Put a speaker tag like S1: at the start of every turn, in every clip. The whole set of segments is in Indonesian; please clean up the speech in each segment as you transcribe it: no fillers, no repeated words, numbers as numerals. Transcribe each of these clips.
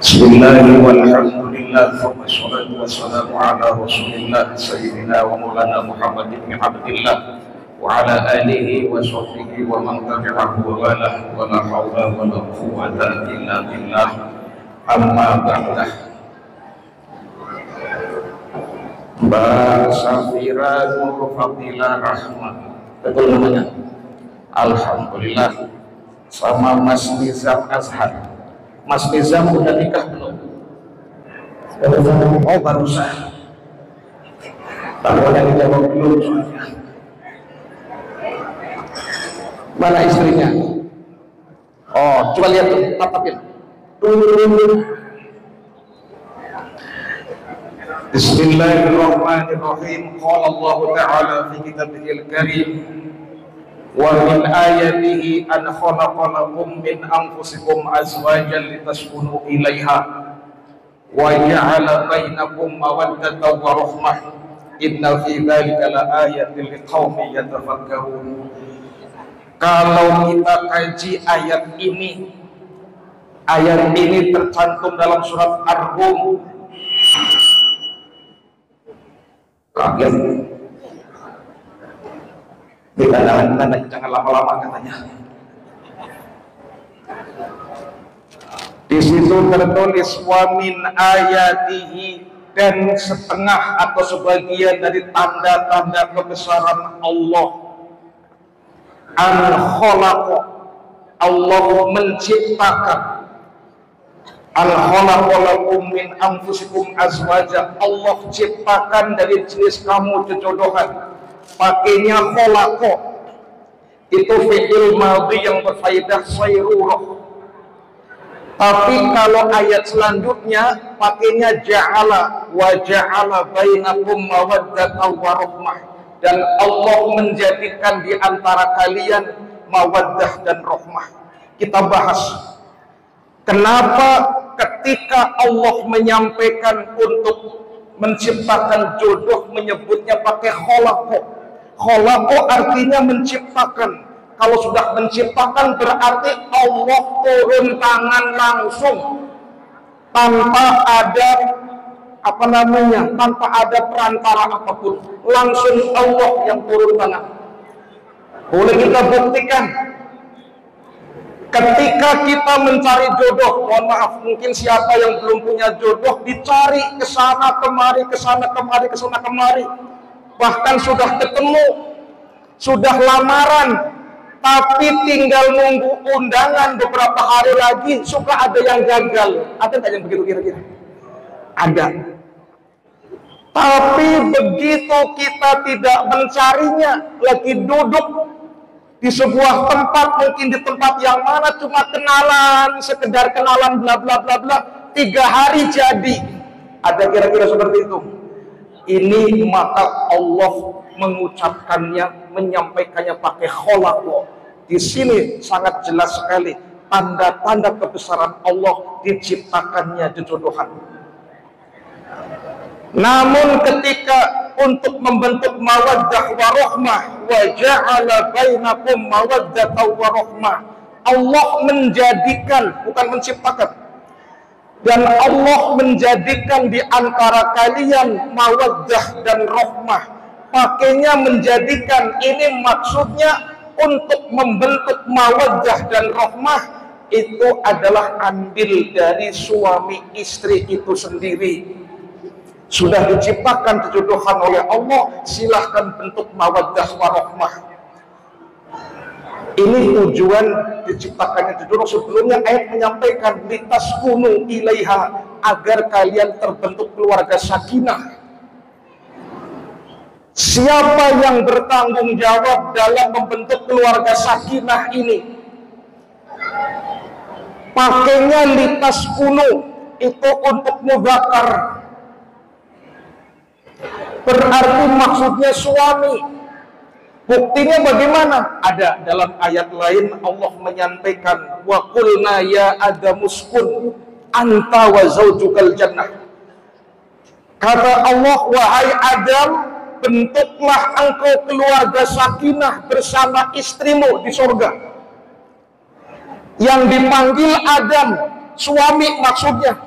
S1: Bismillah walhamdulillah wassalatu wassalamu ala rasulillah sayyidina wa maulana Muhammad ibn Abdillah wa ala alihi wa sahbihi wa man tabi'ahu wa wala wa la hawla wa la quwwata illa billah amma ba'dah. Mbak Safira Nur Fadilah Rahmat, betul namanya? Alhamdulillah. Sama Mas Nizam Azhar. Mas Nizam udah nikah belum? Oh, barusan. Takutnya dijawab belum soalnya. Mana istrinya? Oh, coba lihat tuh, tatapin. Bismillahirrahmanirrahim. Qala Allah Ta'ala fi kitabihil karim. Wa min ayatihi an khalaqa lakum min anfusikum azwajan litaskunu ilaiha wa ja'ala bainakum mawaddatan wa rahmah inna fi dzalika laayatin liqaumin yatafakkarun. Kalau kita kaji ayat ini tercantum dalam surat Ar-Rum. Kaget. Jangan lama-lama katanya. Di situ tertulis wa min ayatihi, dan setengah atau sebagian dari tanda-tanda kebesaran Allah. An khalaqa, Allah menciptakan. Al khalaqa lakum min anfusikum azwaja, Allah ciptakan dari jenis kamu jodohan. Pakainya khalaqa, itu fi'il madhi yang berfaedah sayrurah. Tapi kalau ayat selanjutnya pakainya ja'ala, wa ja'ala bainakum mawaddatan wa rahmah, dan Allah menjadikan di antara kalian mawaddah dan rahmah. Kita bahas kenapa ketika Allah menyampaikan untuk menciptakan jodoh menyebutnya pakai khalaqa. Khalaqa artinya menciptakan. Kalau sudah menciptakan berarti Allah turun tangan langsung tanpa ada tanpa ada perantara apapun. Langsung Allah yang turun tangan. Boleh kita buktikan. Ketika kita mencari jodoh, mohon maaf, mungkin siapa yang belum punya jodoh dicari ke sana kemari, ke sana kemari, ke sana kemari. Bahkan sudah ketemu, sudah lamaran, tapi tinggal nunggu undangan beberapa hari lagi, suka ada yang gagal. Ada nggak yang begitu kira-kira? Ada. Tapi begitu kita tidak mencarinya, lagi duduk di sebuah tempat, mungkin di tempat yang mana cuma kenalan, sekedar kenalan bla bla bla bla, 3 hari jadi. Ada kira-kira seperti itu? Ini maka Allah mengucapkannya, menyampaikannya pakai khalaqa. Di sini sangat jelas sekali tanda-tanda kebesaran Allah diciptakannya jodohan. Namun ketika untuk membentuk mawaddah wa rahmah, wa ja'ala bainakum mawaddatan wa rahmah, Allah menjadikan, bukan menciptakan, dan Allah menjadikan di antara kalian mawaddah dan rahmah. Pakainya menjadikan, ini maksudnya untuk membentuk mawaddah dan rahmah itu adalah ambil dari suami istri itu sendiri. Sudah diciptakan kejodohan oleh Allah, silahkan bentuk mawaddah warahmah. Ini tujuan diciptakannya jodoh. Sebelumnya ayat menyampaikan litaskunu ilaiha, agar kalian terbentuk keluarga sakinah. Siapa yang bertanggung jawab dalam membentuk keluarga sakinah ini? Pakainya litaskunu itu untuk mudzakkar. Berarti maksudnya suami. Buktinya bagaimana? Ada dalam ayat lain Allah menyampaikan wa qulna ya adamuskun anta wa zaujukal jannah. Kata Allah, wahai Adam, bentuklah engkau keluarga sakinah bersama istrimu di surga. Yang dipanggil Adam, suami maksudnya.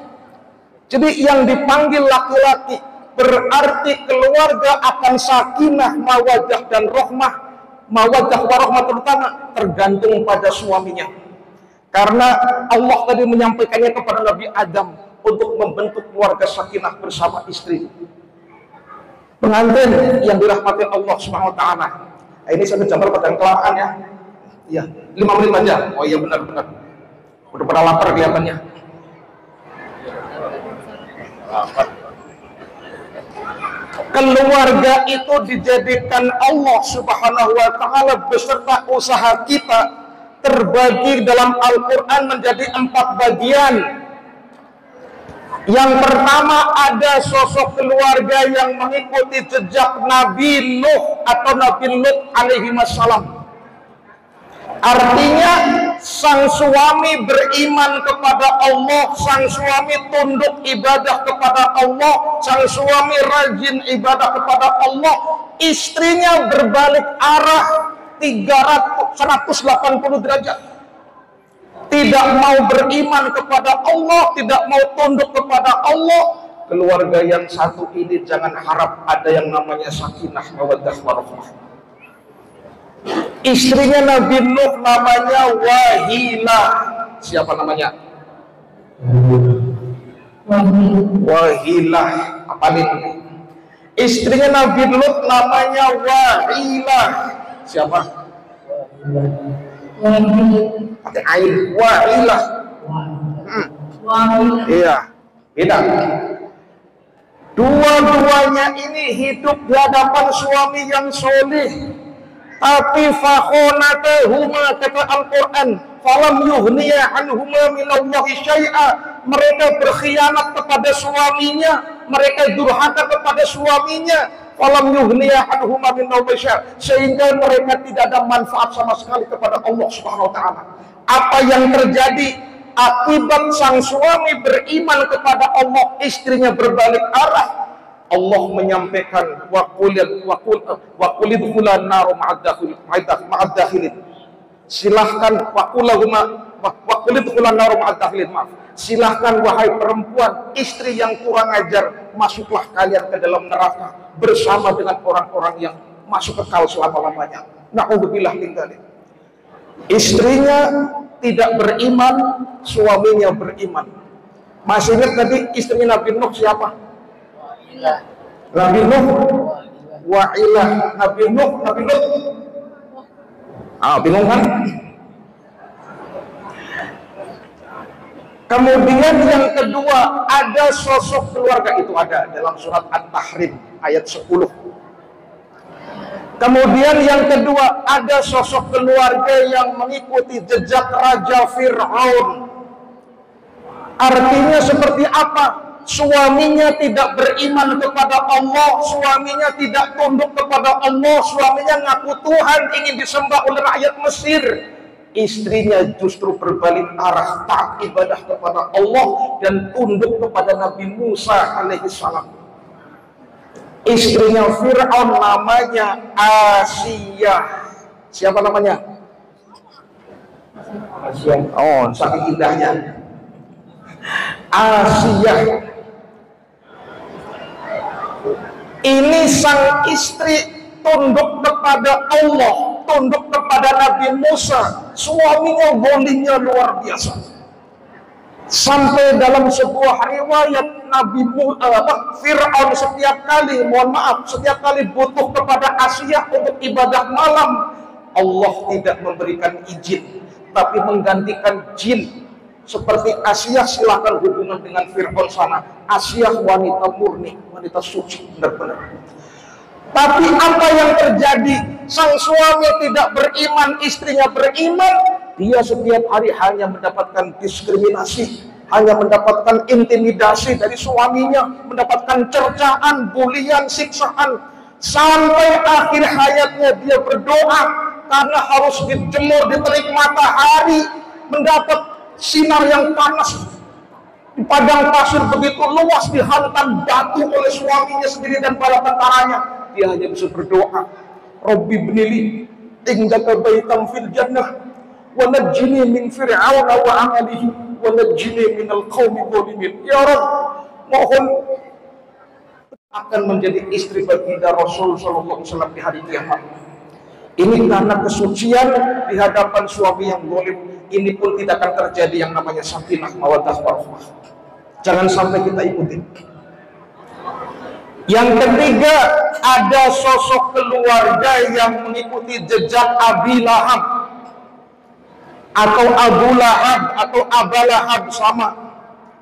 S1: Jadi yang dipanggil laki-laki, berarti keluarga akan sakinah, mawaddah dan rahmah. Mawaddah warahmah terutama tergantung pada suaminya. Karena Allah tadi menyampaikannya kepada Nabi Adam untuk membentuk keluarga sakinah bersama istri. Pengantin yang dirahmati Allah Subhanahu wa taala. Ini saya gambar pada kelamaan ya. Iya, 5 menit aja. Oh iya benar-benar. Udah pada lapar kelihatannya. Keluarga itu dijadikan Allah Subhanahu wa taala beserta usaha kita terbagi dalam Al-Quran menjadi 4 bagian. Yang pertama, ada sosok keluarga yang mengikuti jejak Nabi Nuh atau Nabi Lut alaihi wassalam. Artinya sang suami beriman kepada Allah, sang suami tunduk ibadah kepada Allah, sang suami rajin ibadah kepada Allah, istrinya berbalik arah 180 derajat. Tidak mau beriman kepada Allah, tidak mau tunduk kepada Allah. Keluarga yang satu ini jangan harap ada yang namanya sakinah, mawaddah, warahmah. Istrinya Nabi Nuh namanya Wahilah. Siapa namanya? Wahilah. Apalin? Istrinya Nabi Lut namanya Wahilah. Siapa? Pakai air. Wahilah. Iya. Beda. Dua-duanya ini hidup di hadapan suami yang soleh. Tapi fakhonatahuma, kata Al-Quran, falam yuhniya anhuma minallahi syai'a. Mereka berkhianat kepada suaminya, mereka durhaka kepada suaminya. Falam yuhniya anhuma minallahi syai'a, sehingga mereka tidak ada manfaat sama sekali kepada Allah Subhanahu wa taala. Apa yang terjadi akibat sang suami beriman kepada Allah, istrinya berbalik arah? Allah menyampaikan waqulidkhulan nar ma'ad-dakhilin. Silahkan waqulidkhulan nar ma'ad-dakhilin. Maaf. Silahkan wahai perempuan, istri yang kurang ajar, masuklah kalian ke dalam neraka bersama dengan orang-orang yang masuk kekal selama-lamanya. Na'udzubillah min dzalik. Istrinya tidak beriman, suaminya beriman. Masih ingat tadi istrinya Nabi Nuh siapa? Nabi Nuh Wa'ilah. Nabi Nuh bingung kan? Kemudian yang kedua, ada sosok keluarga, itu ada dalam surat At-Tahrim ayat 10. Kemudian yang kedua, ada sosok keluarga yang mengikuti jejak Raja Fir'aun. Artinya seperti apa? Suaminya tidak beriman kepada Allah, suaminya tidak tunduk kepada Allah, suaminya ngaku Tuhan, ingin disembah oleh rakyat Mesir. Istrinya justru berbalik arah, taat ibadah kepada Allah dan tunduk kepada Nabi Musa alaihissalam. Istrinya Fir'aun namanya Asiyah. Siapa namanya? Oh, saking indahnya. Asiyah. Ini sang istri tunduk kepada Allah, tunduk kepada Nabi Musa. Suaminya golimnya luar biasa. Sampai dalam sebuah riwayat Fir'aun setiap kali butuh kepada Asiyah untuk ibadah malam, Allah tidak memberikan izin, tapi menggantikan jin. Seperti Asiyah silakan hubungan dengan Fir'aun sana. Asiyah wanita murni, wanita suci benar-benar. Tapi apa yang terjadi? Sang suami tidak beriman, istrinya beriman. Dia setiap hari hanya mendapatkan diskriminasi, hanya mendapatkan intimidasi dari suaminya, mendapatkan cercaan, bulian, siksaan. Sampai akhir hayatnya dia berdoa karena harus dijemur di terik matahari, mendapat sinar yang panas di padang pasir begitu luas, dihantam batu oleh suaminya sendiri dan para tentaranya. Dia hanya bisa berdoa, Rabbi ibnili indaka baitan fil jannah wa najjini min fir'auna wa amalihi wa najjini minal qaumi dhalimin. Ya Rabb, mohon akan menjadi istri baginda Rasul sallallahu alaihi wasallam di hari kiamat. Ini karena kesucian di hadapan suami yang zalim. Ini pun tidak akan terjadi yang namanya sakinah mawaddah warahmah. Jangan sampai kita ikuti. Yang ketiga, ada sosok keluarga yang mengikuti jejak Abi Lahab atau Abu Lahab atau Aba Lahab, sama.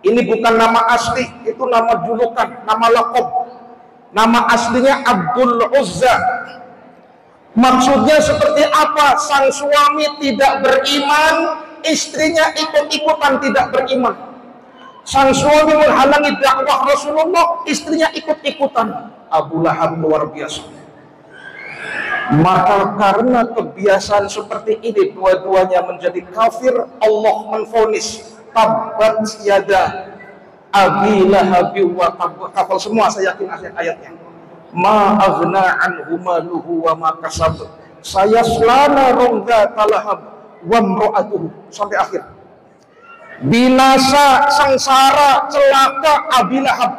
S1: Ini bukan nama asli, itu nama julukan, nama laqab. Nama aslinya Abdul Uzza. Maksudnya seperti apa? Sang suami tidak beriman, istrinya ikut-ikutan tidak beriman. Sang suami menghalangi dakwah Rasulullah, istrinya ikut-ikutan. Abu Lahab luar biasa. Maka karena kebiasaan seperti ini, dua-duanya menjadi kafir. Allah menvonis tabbat yada Abi Lahab wa tab. Hafal semua saya yakin ayat-ayatnya. Ma aghna anhu maluhu wa ma kasab sayasla narun dzata lahab wa imra'atuhu, sampai akhir. Binasa, sengsara, celaka Abi Lahab,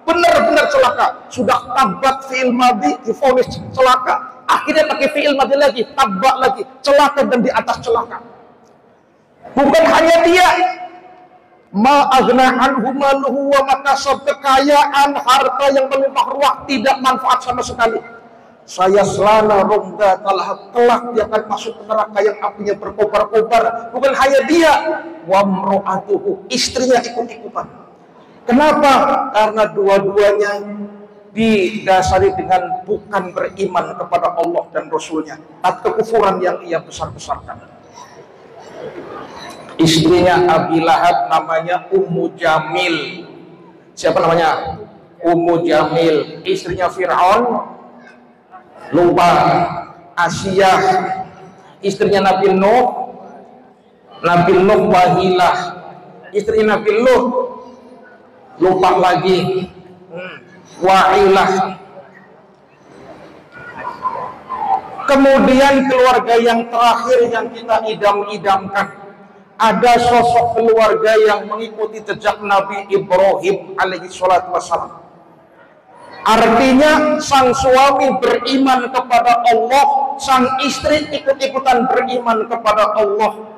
S1: benar-benar celaka. Sudah tabat fi'il madhi, divonis celaka, akhirnya pakai fi'il madhi lagi, tabak lagi, celaka dan di atas celaka. Bukan hanya dia, ma aghna anhu maluhu wa ma kasab, kekayaan, harta yang melimpah ruah tidak manfaat sama sekali. Saya selana romda kelak dia akan masuk ke neraka yang apinya berkobar-kobar. Bukan hanya dia, wa mro'atuhu, istrinya ikut-ikutan. Kenapa? Karena dua-duanya didasari dengan bukan beriman kepada Allah dan Rasulnya, atau kekufuran yang ia besar-besarkan. Istrinya Abi Lahab namanya Ummu Jamil. Siapa namanya? Ummu Jamil. Istrinya Fir'aun, lupa. Asia, istrinya Nabi Nuh, Wahilah. Istrinya Nabi Nuh, lupa lagi. Wahilah. Kemudian keluarga yang terakhir yang kita idam-idamkan, ada sosok keluarga yang mengikuti jejak Nabi Ibrahim alaihi salatu wassalam. Artinya sang suami beriman kepada Allah, sang istri ikut-ikutan beriman kepada Allah.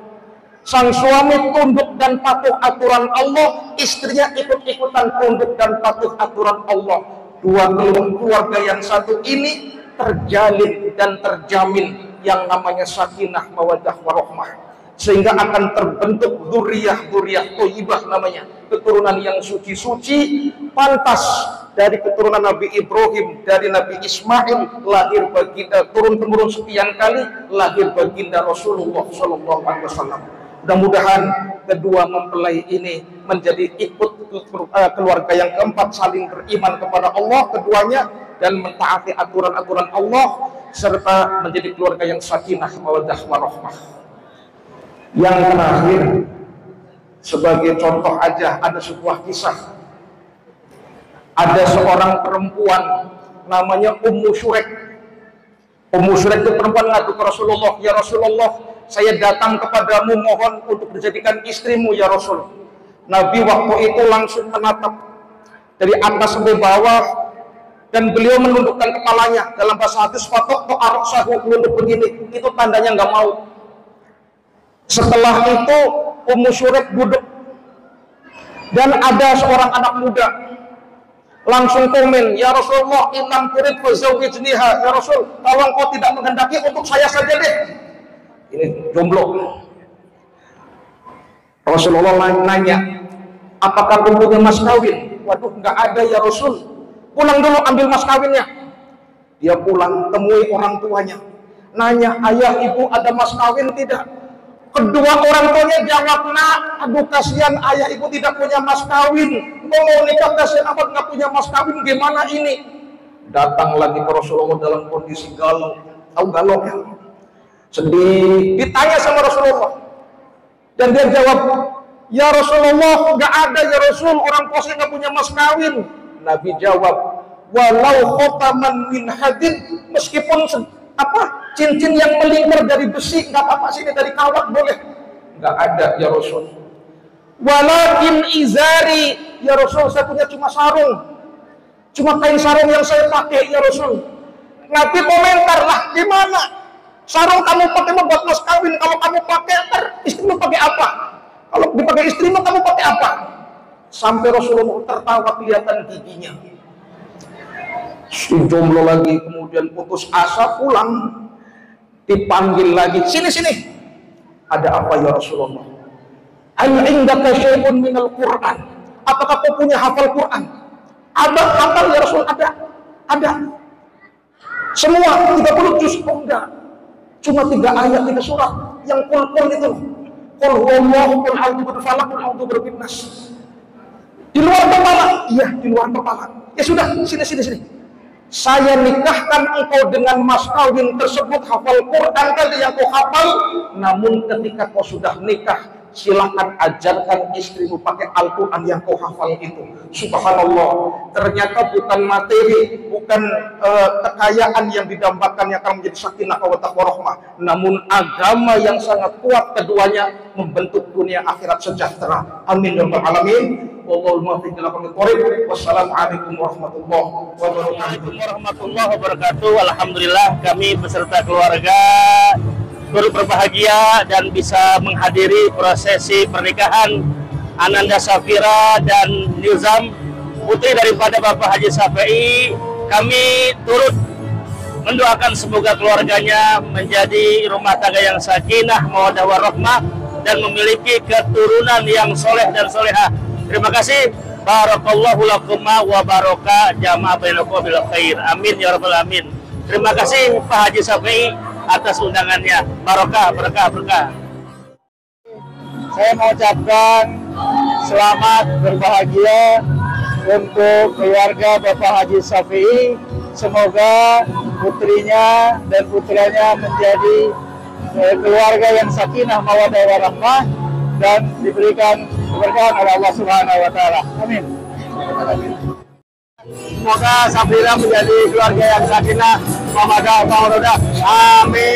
S1: Sang suami tunduk dan patuh aturan Allah, istrinya ikut-ikutan tunduk dan patuh aturan Allah. Dua keluarga yang satu ini terjalin dan terjamin yang namanya sakinah mawaddah warahmah, sehingga akan terbentuk dzurriyyah thayyibah namanya, keturunan yang suci-suci. Pantas dari keturunan Nabi Ibrahim, dari Nabi Ismail lahir baginda, turun-temurun sekian kali lahir baginda Rasulullah sallallahu alaihi wasallam. Mudah-mudahan kedua mempelai ini menjadi ikut keluarga yang keempat, saling beriman kepada Allah keduanya dan mentaati aturan-aturan Allah, serta menjadi keluarga yang sakinah mawaddah warahmah. Yang terakhir, sebagai contoh aja, ada sebuah kisah. Ada seorang perempuan namanya Ummu Syurek. Ummu Syurek itu perempuan ngadu ke Rasulullah, ya Rasulullah, saya datang kepadamu mohon untuk dijadikan istrimu ya Rasul. Nabi waktu itu langsung menatap dari atas sampai bawah, dan beliau menundukkan kepalanya. Dalam bahasa hadis, fatok to arok sahu, menunduk begini, itu tandanya nggak mau. Setelah itu Ummu Syurek duduk, dan ada seorang anak muda langsung komen, ya Rasulullah, inam turid fazawwijniha, ya Rasul, kalau engkau tidak menghendaki, untuk saya saja deh. Ini jomblo. Rasulullah nanya, apakah kamu punya mas kawin? Waduh, nggak ada ya Rasul. Pulang dulu ambil mas kawinnya. Dia pulang, temui orang tuanya, nanya, ayah ibu ada mas kawin tidak? Kedua orang tuanya jawab, nak, aduh kasihan ayah ibu tidak punya mas kawin. Mau nikah kasihan amat nggak punya mas kawin, gimana ini? Datang lagi ke Rasulullah dalam kondisi galau. Tahu galau ya? Sedih. Ditanya sama Rasulullah. Dan dia jawab, ya Rasulullah, nggak ada ya Rasul, orang puasa nggak punya mas kawin. Nabi jawab, walau khotaman min hadid, meskipun cincin yang melingkar dari besi, nggak apa-apa, sini dari kawat boleh. Nggak ada ya Rasul. Walakin izari, ya Rasul, saya punya cuma sarung. Cuma kain sarung yang saya pakai ya Rasul. Nabi komentar, lah gimana? Sarung kamu pakai membuat mas kawin, kalau kamu pakai istrimu pakai apa? Kalau dipakai istrimu kamu pakai apa? Sampai Rasulullah tertawa kelihatan giginya. Si jomblo lagi kemudian putus asa pulang, dipanggil lagi, sini. Ada apa ya Rasulullah? Hal indaka syai'un minal Qur'an? Apakah kau punya hafal Quran? Ada hafal ya Rasul? Ada. Semua 30 juz? Oh enggak. Cuma 3 ayat, 3 surat. Yang kul itu. Qul huwallahu, qul a'udzu birabbil falaq, qul a'udzu birabbin nas. Di luar kepala? Iya, di luar kepala. Ya sudah, sini. Saya nikahkan engkau dengan mas kawin tersebut, hafal Quran tadi yang kau hafal. Namun ketika kau sudah nikah, silakan ajarkan istrimu pakai Al-Quran yang kau hafal itu. Subhanallah, ternyata bukan materi, bukan kekayaan yang didambakan yang akan menjadi sakinah wa taqwa rahmah, namun agama yang sangat kuat keduanya membentuk dunia akhirat sejahtera. Amin ya rabbal alamin. Wassalamualaikum warahmatullahi wabarakatuh. Alhamdulillah kami beserta keluarga turut berbahagia dan bisa menghadiri prosesi pernikahan Ananda Safira dan Nizam, putri daripada Bapak Haji Syafi'i. Kami turut mendoakan semoga keluarganya menjadi rumah tangga yang sakinah, mawaddah warahmah, dan memiliki keturunan yang soleh dan solehah. Terima kasih. Barakallahu lakum wa baraka jama'a bainakum bil khair. Amin ya rabbal alamin. Terima kasih Pak Haji Syafi'i atas undangannya. Barokah, berkah.
S2: Saya mengucapkan selamat berbahagia untuk keluarga Bapak Haji Syafi'i. Semoga putrinya dan putranya menjadi keluarga yang sakinah, mawaddah warahmah, dan diberikan keberkahan oleh Allah Subhanahu wa taala. Amin. Semoga Safira menjadi keluarga yang sakinah, mawaddah warahmah. Amin.